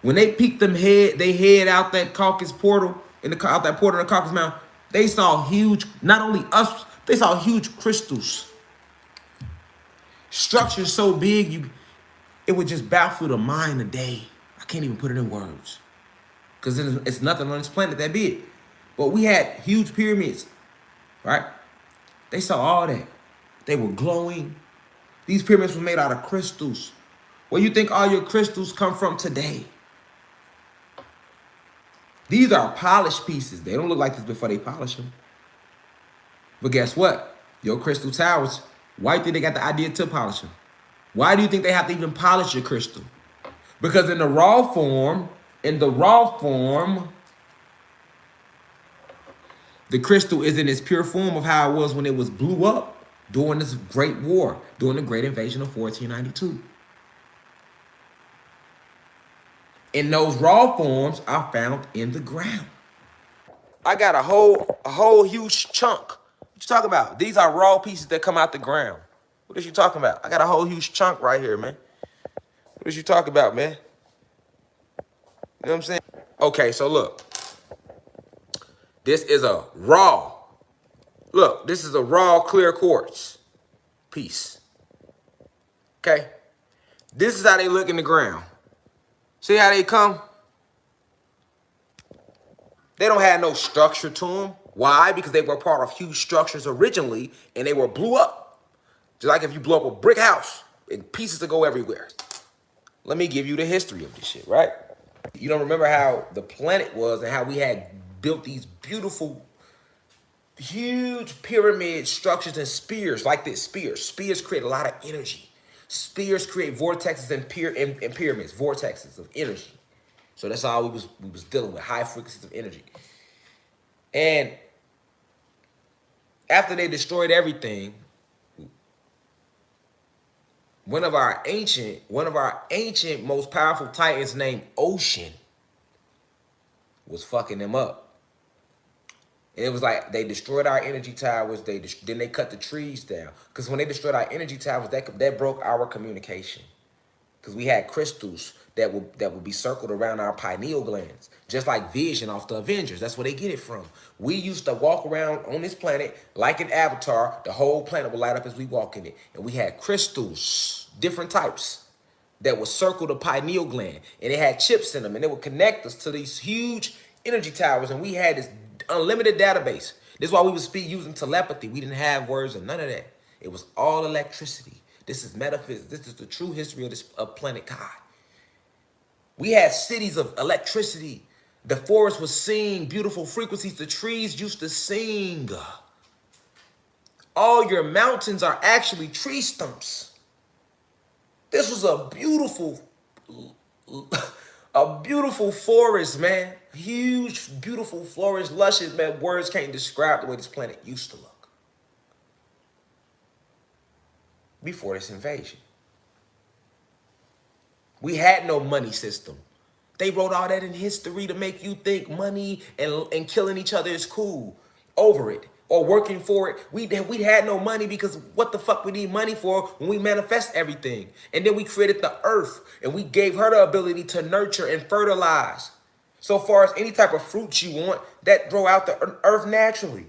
When they peeked they head out that Caucasus portal out that portal in the Caucasus Mountain, they saw huge. Not only us, they saw huge crystals, structures so big it would just baffle the mind a day. I can't even put it in words because it's nothing on this planet that big. But we had huge pyramids, right? They saw all that. They were glowing. These pyramids were made out of crystals. Where you think all your crystals come from today? These are polished pieces. They don't look like this before they polish them. But guess what? Your crystal towers, why do you think they got the idea to polish them? Why do you think they have to even polish your crystal? Because in the raw form, the crystal is in its pure form of how it was when it was blew up during this great war, during the great invasion of 1492. And those raw forms are found in the ground. I got a whole huge chunk. What you talking about? These are raw pieces that come out the ground. What is you talking about? I got a whole huge chunk right here, man. What is you talking about, man? You know what I'm saying? Okay, so look. This is a raw. Look, this is a raw clear quartz piece. Okay? This is how they look in the ground. See how they come? They don't have no structure to them. Why? Because they were part of huge structures originally, and they were blew up. Just like if you blow up a brick house, and pieces to go everywhere. Let me give you the history of this shit, right? You don't remember how the planet was and how we had built these beautiful, huge pyramid structures and spears like this. Spears create a lot of energy. Spears create vortexes and pyramids, vortexes of energy. So that's all we was dealing with, high frequencies of energy. And after they destroyed everything, one of our ancient most powerful titans named Ocean was fucking them up. And it was like they destroyed our energy towers. Then they cut the trees down. Because when they destroyed our energy towers, that broke our communication. Because we had crystals that would be circled around our pineal glands, just like Vision off the Avengers. That's where they get it from. We used to walk around on this planet like an avatar. The whole planet would light up as we walk in it. And we had crystals, different types, that would circle the pineal gland. And it had chips in them. And it would connect us to these huge energy towers. And we had this unlimited database. This is why we would be using telepathy. We didn't have words or none of that. It was all electricity. This is metaphysics. This is the true history of planet Kai. We had cities of electricity. The forest was singing beautiful frequencies. The trees used to sing. All your mountains are actually tree stumps. This was a beautiful forest, man. Huge, beautiful forest, luscious, man. Words can't describe the way this planet used to look before this invasion. We had no money system. They wrote all that in history to make you think money and killing each other is cool over it or working for it. We had no money because what the fuck we need money for when we manifest everything? And then we created the earth and we gave her the ability to nurture and fertilize. So far as any type of fruits you want, that grow out the earth naturally.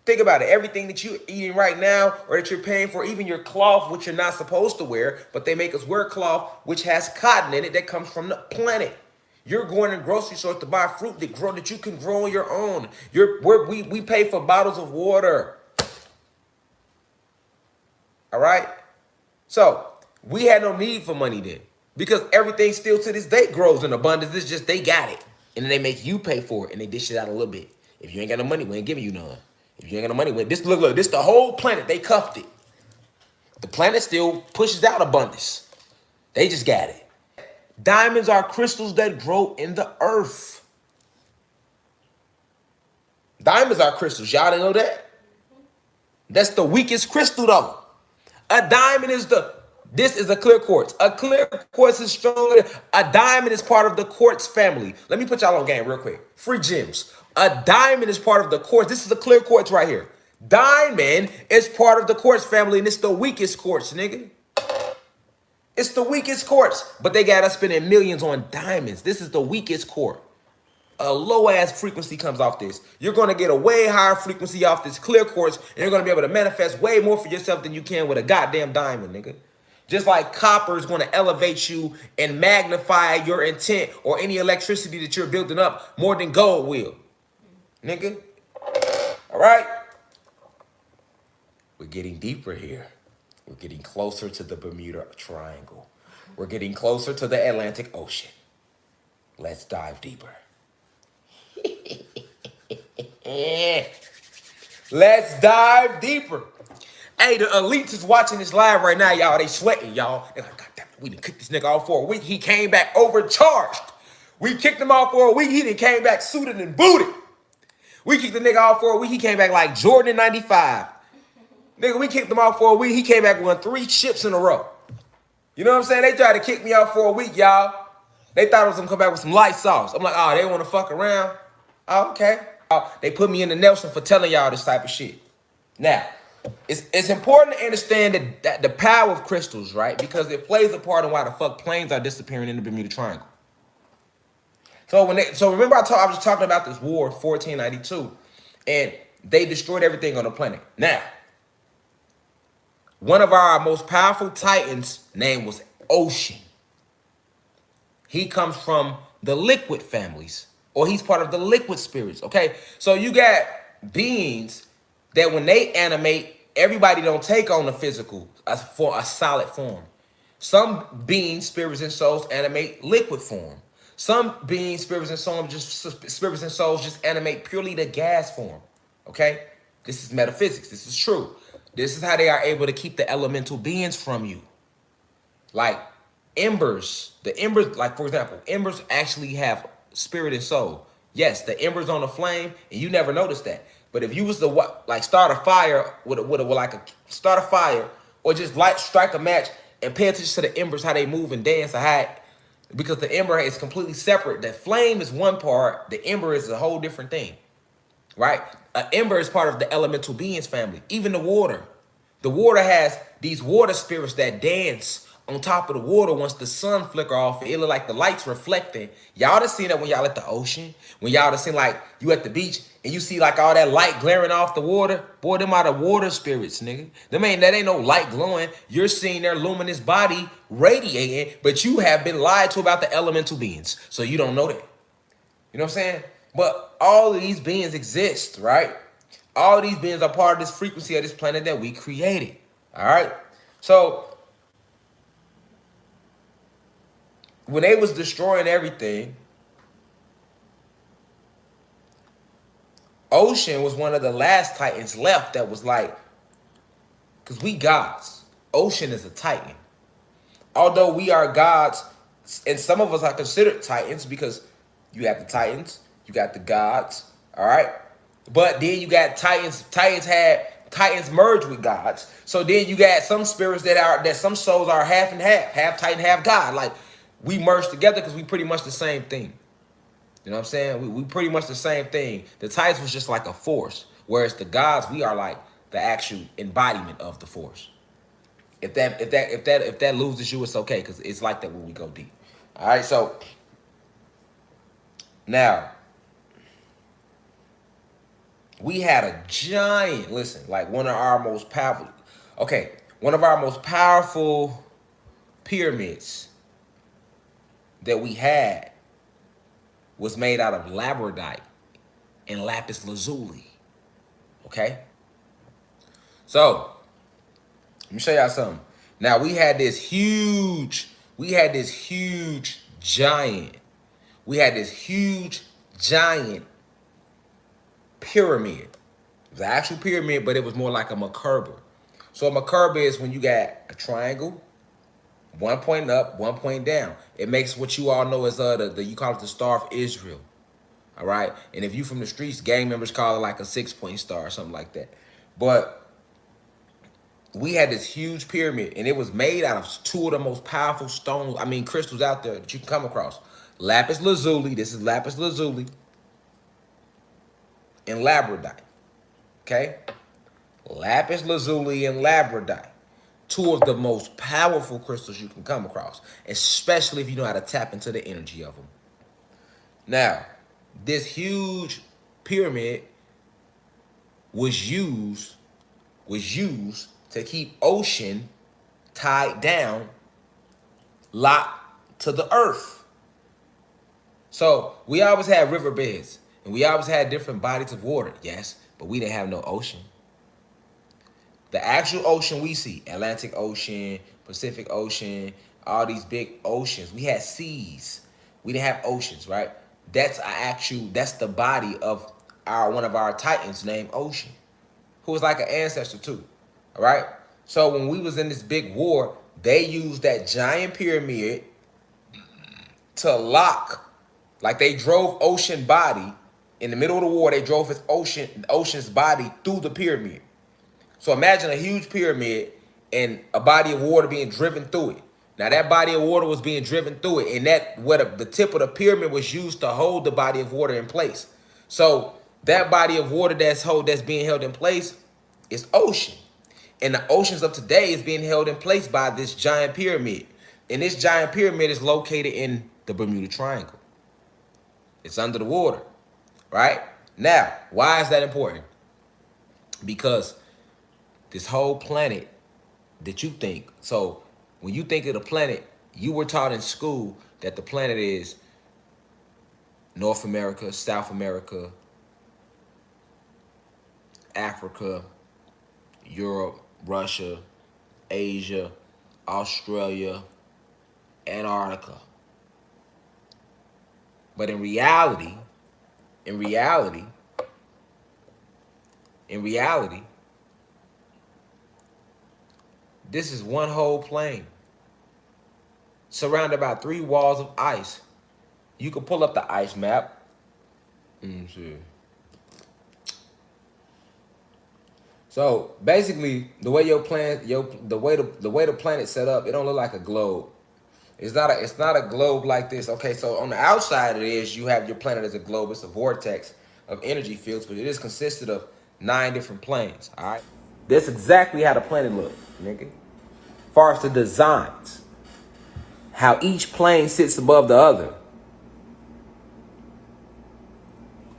Think about it. Everything that you're eating right now or that you're paying for, even your cloth, which you're not supposed to wear, but they make us wear cloth, which has cotton in it that comes from the planet. You're going to grocery stores to buy fruit that you can grow on your own. We pay for bottles of water. All right? So we had no need for money then because everything still to this day grows in abundance. It's just they got it. And then they make you pay for it and they dish it out a little bit. If you ain't got no money, we ain't giving you none. If you ain't got no money, look, this the whole planet. They cuffed it. The planet still pushes out abundance. They just got it. Diamonds are crystals that grow in the earth. Diamonds are crystals. Y'all didn't know that? That's the weakest crystal though. A diamond is this is a clear quartz. A clear quartz is stronger. A diamond is part of the quartz family. Let me put y'all on game real quick. Free gems. A diamond is part of the quartz. This is a clear quartz right here. Diamond is part of the quartz family, and it's the weakest quartz, nigga. It's the weakest quartz, but they got us spending millions on diamonds. This is the weakest quartz. A low ass frequency comes off this. You're going to get a way higher frequency off this clear quartz, and you're going to be able to manifest way more for yourself than you can with a goddamn diamond, nigga. Just like copper is going to elevate you and magnify your intent or any electricity that you're building up more than gold will, nigga. All right? We're getting deeper here. We're getting closer to the Bermuda Triangle. We're getting closer to the Atlantic Ocean. Let's dive deeper. Let's dive deeper. Hey, the elites is watching this live right now, y'all. They sweating, y'all. They're like, God damn it, we done kicked this nigga off for a week. He came back overcharged. We kicked him off for a week. He done came back suited and booted. We kicked the nigga off for a week. He came back like Jordan in 95. Nigga, we kicked him off for a week. He came back and won 3 chips in a row. You know what I'm saying? They tried to kick me out for a week, y'all. They thought I was gonna come back with some light sauce. I'm like, oh, they wanna fuck around? Oh, okay. They put me in the Nelson for telling y'all this type of shit. Now, it's important to understand that the power of crystals, right? Because it plays a part in why the fuck planes are disappearing in the Bermuda Triangle. So remember I was talking about this war, 1492, and they destroyed everything on the planet. Now, one of our most powerful titans' name was Ocean. He comes from the liquid families, or he's part of the liquid spirits, okay? So you got beings that when they animate, everybody don't take on the physical for a solid form. Some beings, spirits and souls, animate liquid form. Some beings, spirits and souls just animate purely the gas form, okay? This is metaphysics. This is true. This is how they are able to keep the elemental beings from you. Like embers, the embers, like for example, embers actually have spirit and soul. Yes, the embers on the flame, and you never noticed that. But if you was to like start a fire start a fire, or just strike a match and pay attention to the embers, how they move and dance, because the ember is completely separate. The flame is one part, the ember is a whole different thing, right? An ember is part of the elemental beings family. Even the water. The water has these water spirits that dance on top of the water once the sun flicker off. It look like the lights reflecting. Y'all done seen that when y'all at the ocean. When y'all done seen like you at the beach and you see like all that light glaring off the water. Boy, them are the water spirits, nigga. That ain't no light glowing. You're seeing their luminous body radiating, but you have been lied to about the elemental beings. So you don't know that. You know what I'm saying? But all of these beings exist, right? All of these beings are part of this frequency of this planet that we created. All right? So when they was destroying everything, Ocean was one of the last titans left that was like, because we gods. Ocean is a titan. Although we are gods, and some of us are considered titans because you have the titans, you got the gods, all right? But then you got titans. Titans merge with gods. So then you got some spirits that some souls are half and half titan, half god. Like we merge together because we pretty much the same thing. You know what I'm saying? We pretty much the same thing. The titans was just like a force, whereas the gods, we are like the actual embodiment of the force. If that loses you, it's okay because it's like that when we go deep. All right, so now we had a giant, listen, like one of our most powerful pyramids that we had was made out of labradorite and lapis lazuli. Okay? So, let me show y'all something. Now we had this huge giant pyramid. It was an actual pyramid, but it was more like a Merkaba. So a Merkaba is when you got a triangle, one point up, one point down. It makes what you all know as you call it the Star of Israel. All right? And if you from the streets, gang members call it like a 6-point star or something like that. But we had this huge pyramid, and it was made out of 2 of the most powerful crystals out there that you can come across. Lapis lazuli, this is lapis lazuli, and labradorite. Okay? Lapis lazuli and labradorite. two of the most powerful crystals you can come across, especially if you know how to tap into the energy of them. Now, this huge pyramid was used to keep ocean tied down, locked to the earth. So we always had riverbeds and we always had different bodies of water, yes, but we didn't have no ocean. The actual ocean we see, Atlantic Ocean, Pacific Ocean, all these big oceans, we had seas. We didn't have oceans, right? That's the body of one of our titans named Ocean, who was like an ancestor too, all right? So when we was in this big war, they used that giant pyramid to lock, like they drove Ocean body, in the middle of the war, they drove Ocean's body through the pyramid. So imagine a huge pyramid and a body of water being driven through it. Now that body of water was being driven through it, and the tip of the pyramid was used to hold the body of water in place. So that body of water that's being held in place is ocean. And the oceans of today is being held in place by this giant pyramid. And this giant pyramid is located in the Bermuda Triangle. It's under the water, right? Now, why is that important? Because this whole planet that you think, so when you think of the planet, you were taught in school that the planet is North America, South America, Africa, Europe, Russia, Asia, Australia, Antarctica. But in reality, this is one whole plane surrounded by 3 walls of ice. You can pull up the ice map. See. So basically, the way the way the planet's set up, it don't look like a globe. It's not a globe like this. Okay, so on the outside it is, you have your planet as a globe. It's a vortex of energy fields, but it is consisted of 9 different planes. All right. That's exactly how the planet looks, nigga. As far as the designs, how each plane sits above the other.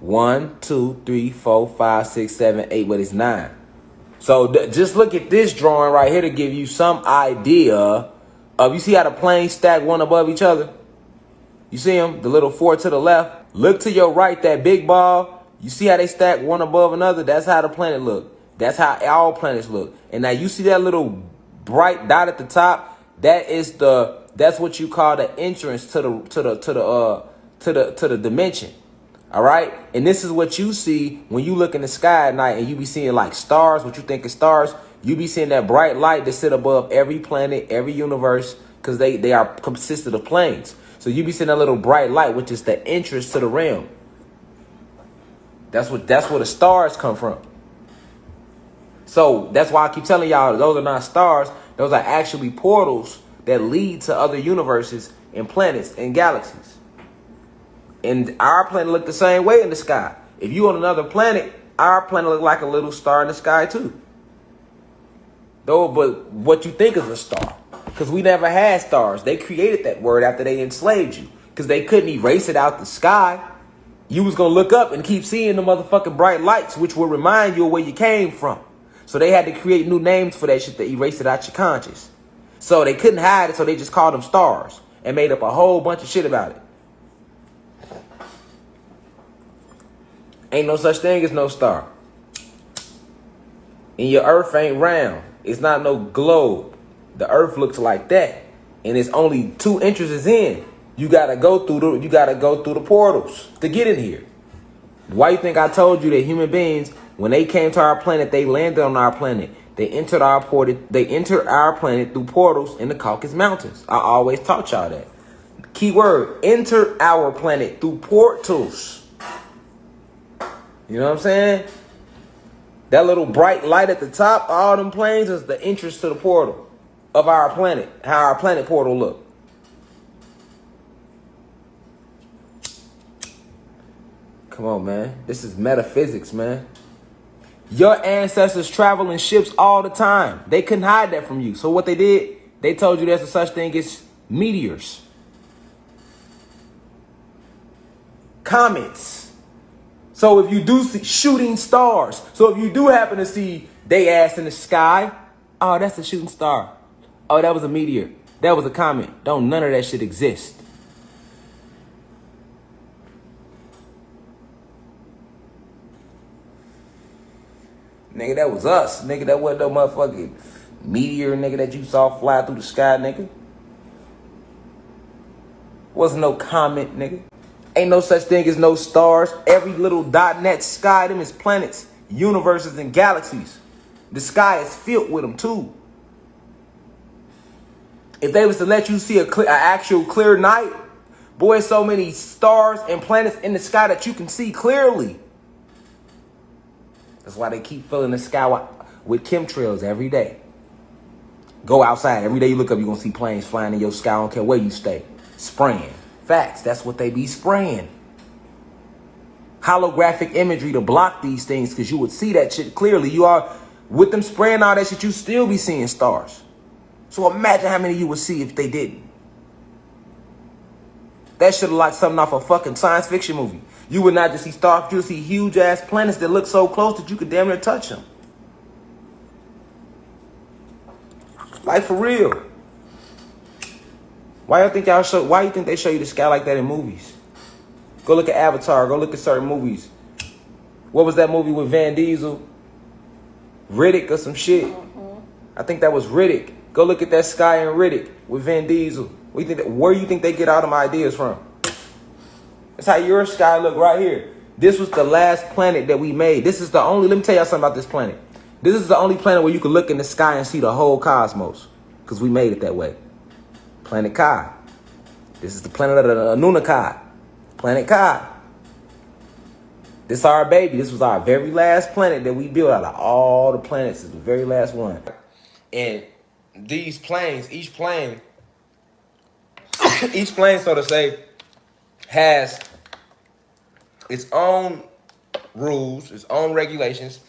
1, 2, 3, 4, 5, 6, 7, 8, but it's 9. So just look at this drawing right here to give you some idea of, you see how the planes stack one above each other? You see them? The little 4 to the left. Look to your right, that big ball. You see how they stack one above another? That's how the planet look. That's how all planets look. And now you see that little bright dot at the top? That's what you call the entrance to the dimension. All right. And this is what you see when you look in the sky at night and you be seeing like stars, what you think is stars. You be seeing that bright light that sit above every planet, every universe, because they are consisted of planes. So you be seeing that little bright light, which is the entrance to the realm. That's where the stars come from. So that's why I keep telling y'all, those are not stars. Those are actually portals that lead to other universes and planets and galaxies. And our planet look the same way in the sky. If you on another planet, our planet look like a little star in the sky too. Though, but what you think is a star, because we never had stars. They created that word after they enslaved you, because they couldn't erase it out the sky. You was gonna look up and keep seeing the motherfucking bright lights, which will remind you of where you came from. So they had to create new names for that shit to erase it out your conscious. So they couldn't hide it, so they just called them stars and made up a whole bunch of shit about it. Ain't no such thing as no star. And your earth ain't round. It's not no globe. The earth looks like that. And it's only 2 entrances in. You gotta go through the portals to get in here. Why you think I told you that human beings, when they came to our planet, they landed on our planet. They entered our planet through portals in the Caucasus Mountains. I always taught y'all that. Key word, enter our planet through portals. You know what I'm saying? That little bright light at the top, all them planes, is the entrance to the portal of our planet. How our planet portal look. Come on, man. This is metaphysics, man. Your ancestors travel in ships all the time. They couldn't hide that from you. So what they did, they told you there's a such thing as meteors, comets. So if you do see shooting stars, so if you do happen to see they ass in the sky, oh, that's a shooting star. Oh, that was a meteor. That was a comet. Don't none of that shit exist. Nigga, that was us. Nigga, that wasn't no motherfucking meteor, nigga, that you saw fly through the sky, nigga. Wasn't no comet, nigga. Ain't no such thing as no stars. Every little dot in that sky, them is planets, universes, and galaxies. The sky is filled with them, too. If they was to let you see an actual clear night, boy, so many stars and planets in the sky that you can see clearly. That's why they keep filling the sky with chemtrails every day. Go outside. Every day you look up, you're going to see planes flying in your sky. I don't care where you stay. Spraying. Facts. That's what they be spraying. Holographic imagery to block these things because you would see that shit clearly. You are, with them spraying all that shit, you still be seeing stars. So imagine how many you would see if they didn't. That shit like something off a fucking science fiction movie. You would not just see stars, you would see huge ass planets that look so close that you could damn near touch them. Like for real. Why you think they show you the sky like that in movies? Go look at Avatar, go look at certain movies. What was that movie with Van Diesel? Riddick or some shit. I think that was Riddick. Go look at that sky in Riddick with Van Diesel. Where you think they get all them ideas from? That's how your sky look right here. This was the last planet that we made. This is the only, let me tell y'all something about this planet. This is the only planet where you can look in the sky and see the whole cosmos. Because we made it that way. Planet Kai. This is the planet of the Anunnaki. Planet Kai. This is our baby. This was our very last planet that we built out of all the planets. It's the very last one. And these planes, each plane, so to say, has its own rules, its own regulations,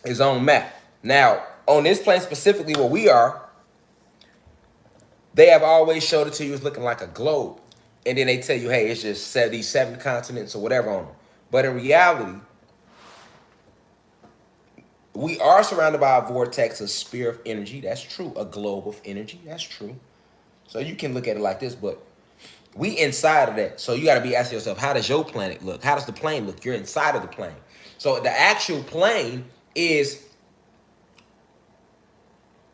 its own map. Now, on this plane specifically where we are, they have always showed it to you as looking like a globe. And then they tell you, hey, it's just these 7 continents or whatever on them. But in reality, we are surrounded by a vortex, a sphere of energy. That's true. A globe of energy. That's true. So you can look at it like this, but we inside of that. So you got to be asking yourself, how does your planet look? How does the plane look? You're inside of the plane. So the actual plane is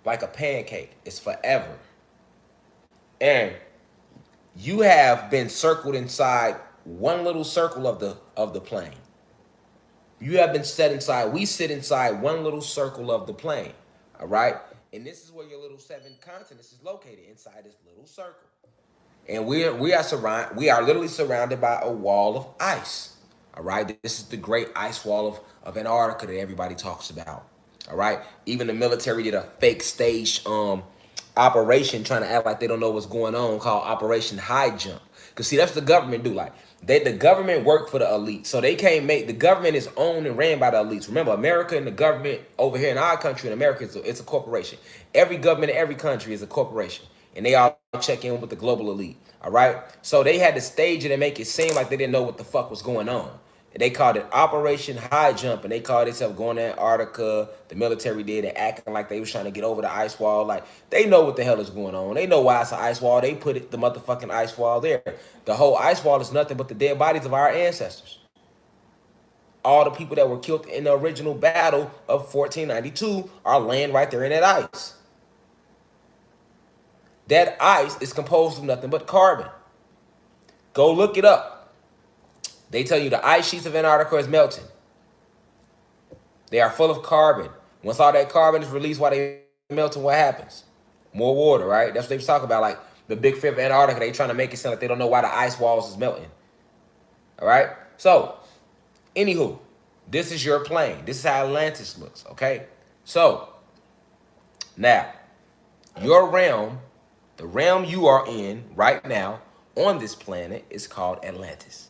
like a pancake. It's forever. And you have been circled inside one little circle of the plane. You have been set inside. We sit inside one little circle of the plane. All right? And this is where your little 7 continents is located, inside this little circle. And we are literally surrounded by a wall of ice. All right? This is the great ice wall of Antarctica that everybody talks about. All right? Even the military did a fake stage operation trying to act like they don't know what's going on called Operation High Jump. Because see, that's what the government do. Like, the government work for the elite. So they can't the government is owned and ran by the elites. Remember, America and the government over here in our country, in America, it's a corporation. Every government in every country is a corporation. And they all check in with the global elite. All right? So they had to stage it and make it seem like they didn't know what the fuck was going on. And they called it Operation High Jump, and they called themselves going to Antarctica. The military did it, acting like they was trying to get over the ice wall. Like, they know what the hell is going on. They know why it's an ice wall. They put the motherfucking ice wall there. The whole ice wall is nothing but the dead bodies of our ancestors. All the people that were killed in the original battle of 1492 are laying right there in that ice. That ice is composed of nothing but carbon. Go look it up. They tell you the ice sheets of Antarctica is melting. They are full of carbon. Once all that carbon is released while they melting, what happens? More water, right? That's what they was talking about. Like the big fear of Antarctica, they trying to make it sound like they don't know why the ice walls is melting. All right? So, anywho, this is your plane. This is how Atlantis looks, okay? So, now, your realm, the realm you are in right now on this planet is called Atlantis.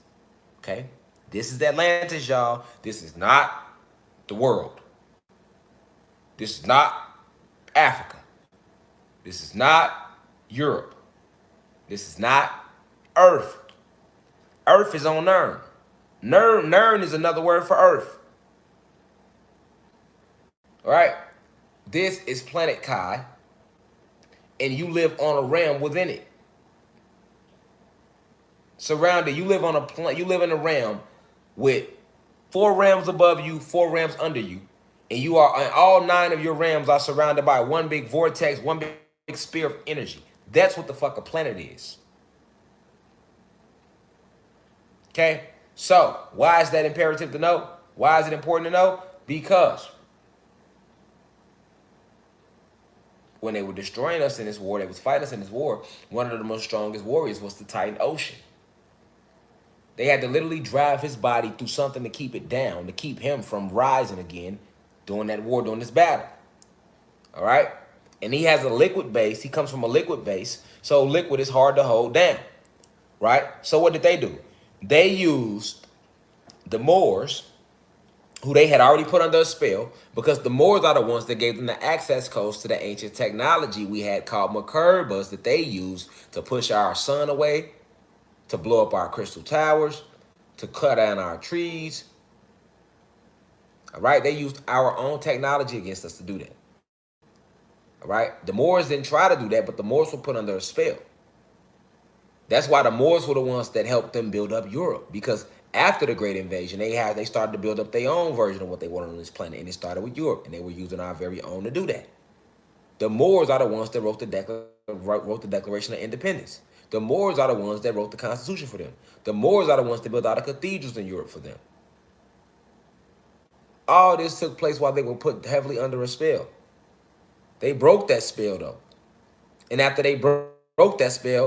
Okay, this is Atlantis, y'all. This is not the world. This is not Africa. This is not Europe. This is not Earth. Earth is on Nern. Nern is another word for Earth. All right? This is planet Kai, and you live on a realm within it. Surrounded, you live on a you live in a realm with 4 realms above you, 4 realms under you, and you are, and all 9 of your realms are surrounded by one big vortex, one big sphere of energy. That's what the fuck a planet is. Okay? So, why is that imperative to know? Why is it important to know? Because when they were destroying us in this war, they was fighting us in this war, one of the most strongest warriors was the Titan Ocean. They had to literally drive his body through something to keep it down, to keep him from rising again during that war, during this battle. All right? And he has a liquid base. He comes from a liquid base. So liquid is hard to hold down. Right? So what did they do? They used the Moors, who they had already put under a spell, because the Moors are the ones that gave them the access codes to the ancient technology we had called Macurbas that they used to push our sun away, to blow up our crystal towers, to cut down our trees. All right? They used our own technology against us to do that. All right? The Moors didn't try to do that, but the Moors were put under a spell. That's why the Moors were the ones that helped them build up Europe, because after the Great Invasion, they started to build up their own version of what they wanted on this planet, and it started with Europe, and they were using our very own to do that. The Moors are the ones that wrote the Declaration of Independence. The Moors are the ones that wrote the Constitution for them. The Moors are the ones that built all the cathedrals in Europe for them. All this took place while they were put heavily under a spell. They broke that spell, though. And after they broke that spell,